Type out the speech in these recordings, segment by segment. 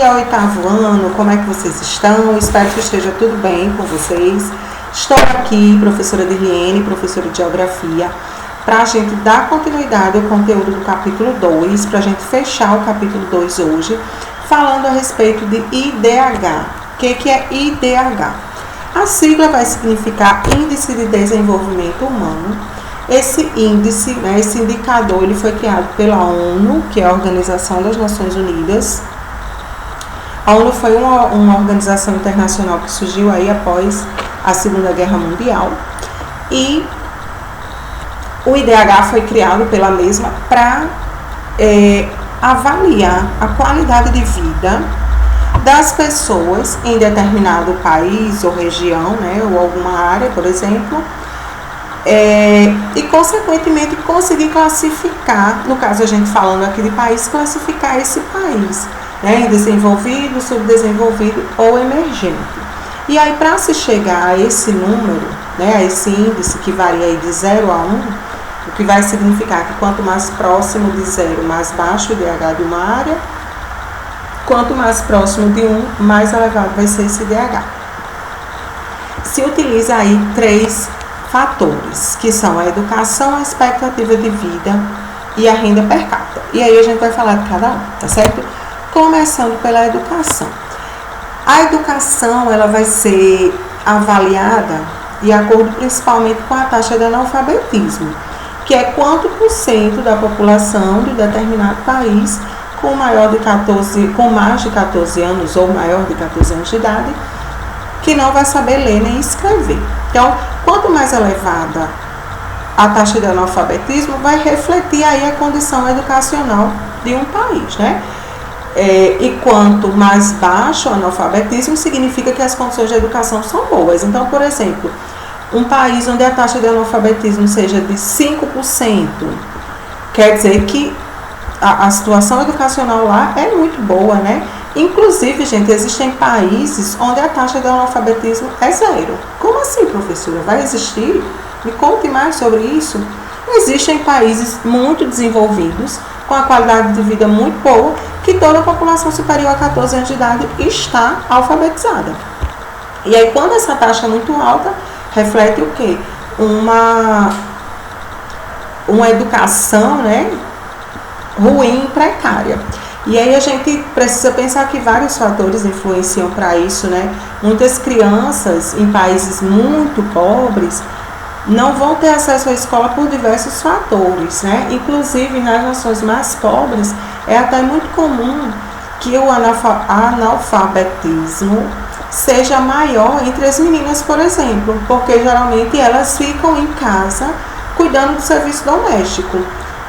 Oitavo ano, como é que vocês estão? Espero que esteja tudo bem com vocês. Estou aqui, professora Dirliene, professora de Geografia, para a gente dar continuidade ao conteúdo do capítulo 2, para a gente fechar o capítulo 2 hoje, falando a respeito de IDH. O que é IDH? A sigla vai significar Índice de Desenvolvimento Humano. Esse índice, esse indicador, ele foi criado pela ONU, que é a Organização das Nações Unidas. A ONU foi uma organização internacional que surgiu aí após a Segunda Guerra Mundial, e o IDH foi criado pela mesma para avaliar a qualidade de vida das pessoas em determinado país ou região, ou alguma área, por exemplo, e consequentemente conseguir classificar, no caso a gente falando aqui de país, classificar esse país em desenvolvido, subdesenvolvido ou emergente. E aí, para se chegar a esse número, a esse índice que varia aí de 0 a 1, o que vai significar que quanto mais próximo de 0, mais baixo o IDH de uma área, quanto mais próximo de 1, mais elevado vai ser esse IDH. Se utiliza aí 3 fatores, que são a educação, a expectativa de vida e a renda per capita. E aí a gente vai falar de cada um, tá certo? Começando pela educação. A educação, ela vai ser avaliada de acordo principalmente com a taxa de analfabetismo, que é quanto por cento da população de determinado país com mais de 14 anos ou maior de 14 anos de idade, que não vai saber ler nem escrever. Então, quanto mais elevada a taxa de analfabetismo, vai refletir aí a condição educacional de um país, e quanto mais baixo o analfabetismo, significa que as condições de educação são boas. Então, por exemplo, um país onde a taxa de analfabetismo seja de 5%, quer dizer que a situação educacional lá é muito boa, Inclusive, gente, existem países onde a taxa de analfabetismo é 0. Como assim, professora? Vai existir? Me conte mais sobre isso. Existem países muito desenvolvidos, com a qualidade de vida muito boa, que toda a população superior a 14 anos de idade está alfabetizada. E aí, quando essa taxa é muito alta, reflete o quê? Uma educação, ruim, precária. E aí a gente precisa pensar que vários fatores influenciam para isso, Muitas crianças em países muito pobres não vão ter acesso à escola por diversos fatores, Inclusive, nas nações mais pobres, é até muito comum que o analfabetismo seja maior entre as meninas, por exemplo, porque geralmente elas ficam em casa cuidando do serviço doméstico.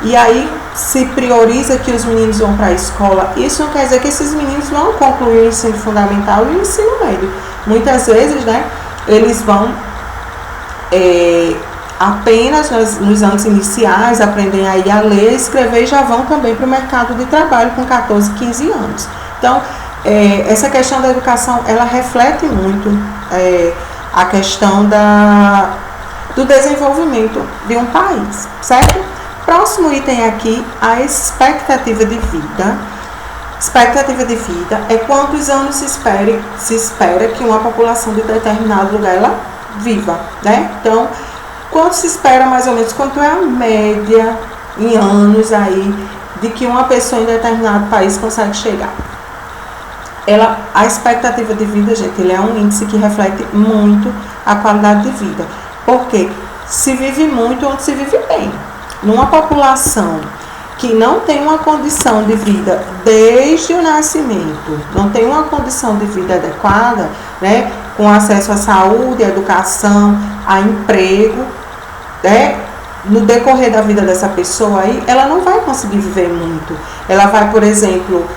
E aí se prioriza que os meninos vão para a escola. Isso não quer dizer que esses meninos vão concluir o ensino fundamental e o ensino médio. Muitas vezes, eles vão apenas nos anos iniciais, aprendem aí a ler, escrever e já vão também para o mercado de trabalho com 14, 15 anos. Então, essa questão da educação, ela reflete muito a questão do desenvolvimento de um país, certo? Próximo item aqui, a expectativa de vida. Expectativa de vida é quantos anos se espera que uma população de determinado lugar ela viva, Então, quanto se espera mais ou menos, quanto é a média em anos aí de que uma pessoa em determinado país consegue chegar? A expectativa de vida, gente, ele é um índice que reflete muito a qualidade de vida, porque se vive muito onde se vive bem. Numa população que não tem uma condição de vida desde o nascimento, não tem uma condição de vida adequada, com acesso à saúde, à educação, a emprego, no decorrer da vida dessa pessoa aí, ela não vai conseguir viver muito. Ela vai, por exemplo,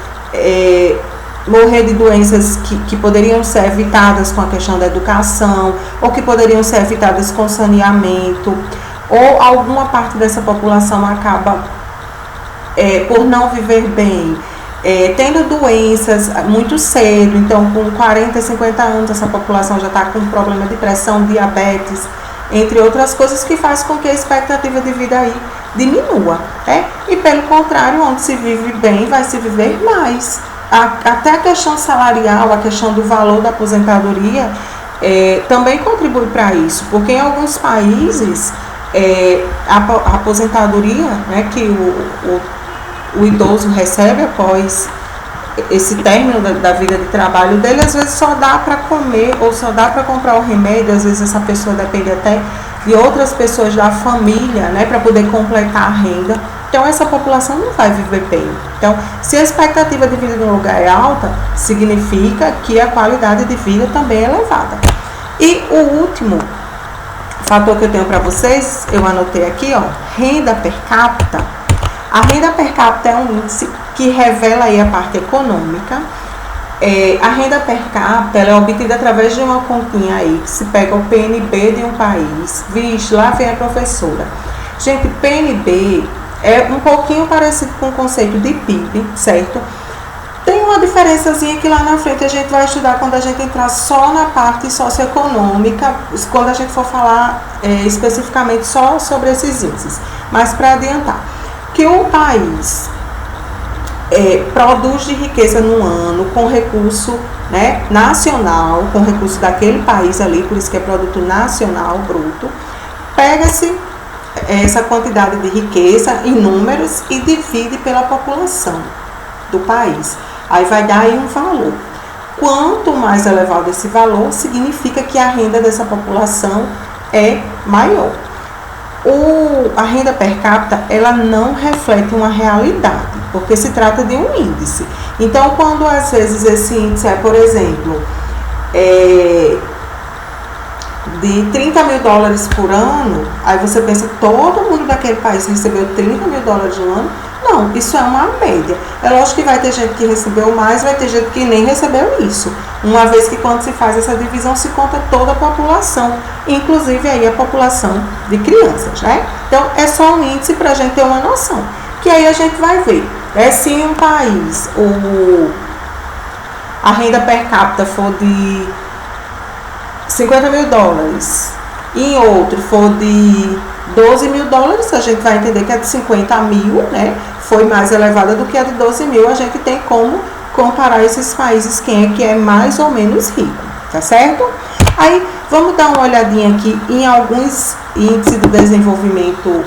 morrer de doenças que poderiam ser evitadas com a questão da educação, ou que poderiam ser evitadas com saneamento, ou alguma parte dessa população acaba, por não viver bem, tendo doenças muito cedo. Então, com 40, 50 anos, essa população já está com problema de pressão, diabetes, entre outras coisas, que faz com que a expectativa de vida aí diminua. E pelo contrário, onde se vive bem, vai se viver mais. até a questão salarial, a questão do valor da aposentadoria, também contribui para isso, porque em alguns países a aposentadoria, né, que o idoso recebe após esse término da vida de trabalho dele, às vezes só dá para comer ou só dá para comprar o remédio, às vezes essa pessoa depende até de outras pessoas da família, né, para poder completar a renda. Então essa população não vai viver bem. Então, se a expectativa de vida de um lugar é alta, significa que a qualidade de vida também é elevada. E o último fator que eu tenho para vocês, eu anotei aqui, ó, renda per capita. A renda per capita é um índice que revela aí a parte econômica. A renda per capita ela é obtida através de uma continha aí, que se pega o PNB de um país. Vixe, lá vem a professora. Gente, PNB é um pouquinho parecido com o conceito de PIB, certo? Tem uma diferençazinha que lá na frente a gente vai estudar quando a gente entrar só na parte socioeconômica, quando a gente for falar especificamente só sobre esses índices. Mas para adiantar, que o país produz de riqueza no ano com recurso, né, nacional, com recurso daquele país ali, por isso que é produto nacional bruto, pega-se essa quantidade de riqueza em números e divide pela população do país. Aí vai dar aí um valor. Quanto mais elevado esse valor, significa que a renda dessa população é maior. A renda per capita, ela não reflete uma realidade, porque se trata de um índice. Então, quando às vezes esse índice é, por exemplo, de 30 mil dólares por ano, aí você pensa, todo mundo daquele país recebeu 30 mil dólares no ano? Não, isso é uma média. É lógico que vai ter gente que recebeu mais, vai ter gente que nem recebeu isso. Uma vez que quando se faz essa divisão, se conta toda a população, inclusive aí a população de crianças, né? Então, é só um índice para a gente ter uma noção. Que aí a gente vai ver, se em um país a renda per capita for de 50 mil dólares, e em outro for de 12 mil dólares, a gente vai entender que a de 50 mil, né, foi mais elevada do que a de 12 mil. A gente tem como comparar esses países, quem é que é mais ou menos rico, tá certo? Aí, vamos dar uma olhadinha aqui em alguns índices do desenvolvimento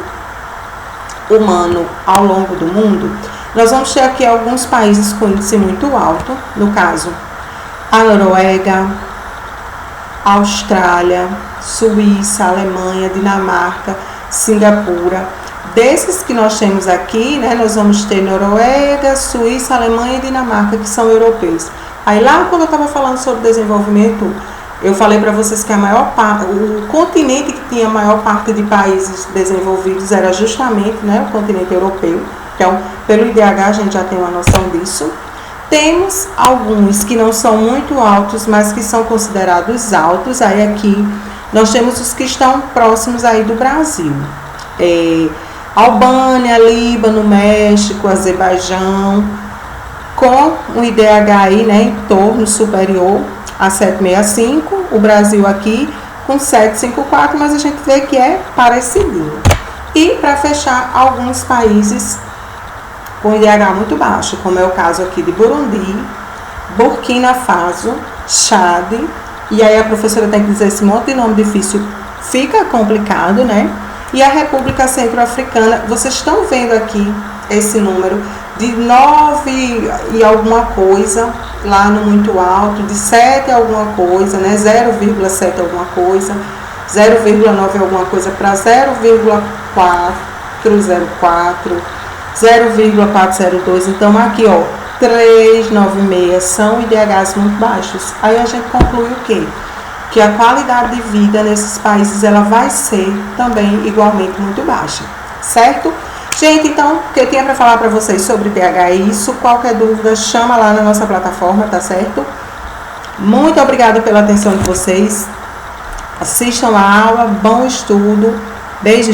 humano ao longo do mundo. Nós vamos ter aqui alguns países com índice muito alto, no caso, a Noruega, Austrália, Suíça, Alemanha, Dinamarca, Singapura. Desses que nós temos aqui, né, nós vamos ter Noruega, Suíça, Alemanha e Dinamarca, que são europeus. Aí lá quando eu estava falando sobre desenvolvimento, eu falei para vocês que o continente que tinha a maior parte de países desenvolvidos era justamente, né, o continente europeu. Então, pelo IDH a gente já tem uma noção disso. Temos alguns que não são muito altos, mas que são considerados altos. Aí aqui nós temos os que estão próximos aí do Brasil. Albânia, Líbano, México, Azerbaijão, com um IDH aí, né, em torno superior a 765. O Brasil aqui com 754, mas a gente vê que é parecidinho. E para fechar, alguns países com IDH muito baixo, como é o caso aqui de Burundi, Burkina Faso, Chad, e aí a professora tem que dizer esse monte de nome difícil, fica complicado, né? E a República Centro-Africana, vocês estão vendo aqui esse número de 9 e alguma coisa, lá no muito alto, de 7 alguma coisa, né? 0,7 alguma coisa, 0,9 alguma coisa para 0,404, 0,402, então aqui ó, 396 são IDHs muito baixos. Aí a gente conclui o quê? Que a qualidade de vida nesses países ela vai ser também igualmente muito baixa, certo? Gente, então, o que eu tinha para falar para vocês sobre IDH é isso. Qualquer dúvida, chama lá na nossa plataforma, tá certo? Muito obrigada pela atenção de vocês. Assistam a aula, bom estudo. Beijo.